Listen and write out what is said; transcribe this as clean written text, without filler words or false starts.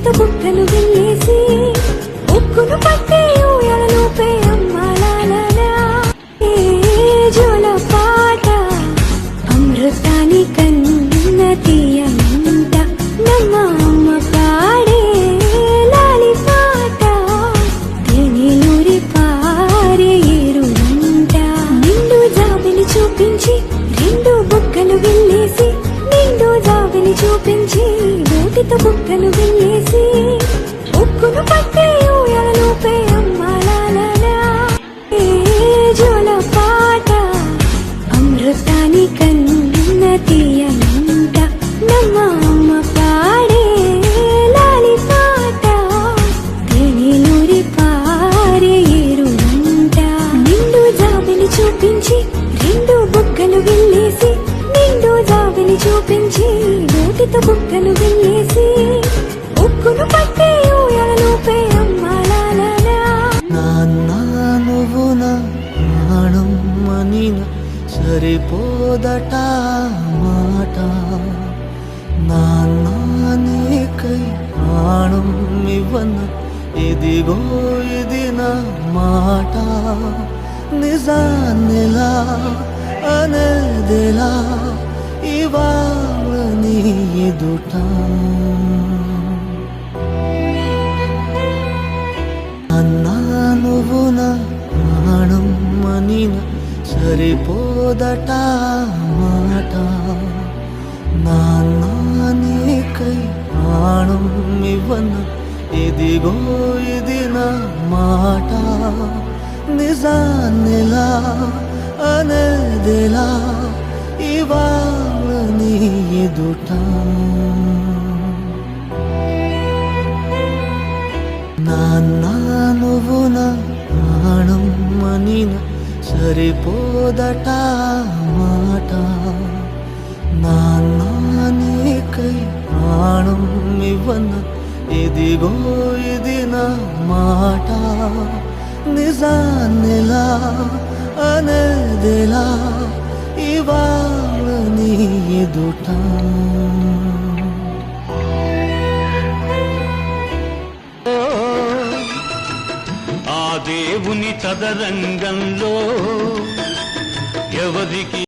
నోటితో బుక్కలు వెళ్ళేసి ఉక్కును పట్టి ఊయలలోపే అమ్మాలాలనా జోల పాట అమృతాని కన్న తీయమంట నమ్మ అమ్మ పాడే లాలి పాట తేనెలూరి పారే ఏరునంట నిండు జాబిలి చూపించి రెండు బుక్కలు వెళ్ళేసి నిండు జాబిలి చూపించి నోటితో బుక్కలు వెళ్ళేసి ఉక్కును పట్టి ఊయలలోపే అమ్మాలాలనా జోల పాట అమృతాని కన్న తీయనంట నమ్మ అమ్మ పాడే లాలి పాట తేనెలూరి పారే ఏరునంట నిండు జాబిలి చూపించి రెండు బుక్కలు వెళ్ళేసి నిండు జాబిలి చూపించి నోటితో బుక్కలు వెళ్ళేసి ఉక్కును పట్టి ఊయలలోపే అమ్మాలాలనా నాన్న నువ్వు నా ప్రాణం మనిన సరిపోదట మాట నాన్న నీకై ప్రాణం ఇవ్వన ఇదిగో ఇది నా మాట నిజాన్నిలా అనేదిలా ఇవాళ నీ ఎదుట అన్నా నువ్వు నా ప్రాణం మనిన సరిపోదట మాట నాన్న నీకై ప్రాణం ఇవ్వన ఇదిగో ఇది నా మాట నిజాన్నిలా అనేదిలా ఇవాళ నీ ఎదుట నాన్న నువ్వు నా ప్రాణం మనిన సరిపోదట మాట నాన్న నీకై ప్రాణం ఇవ్వన ఇదిగో ఇది నా మాట నిజాన్నిలా అనేదిలా ఇవాళ నీ ఎదుట ఆ దేవుని చదరంగంలో ఎవరికి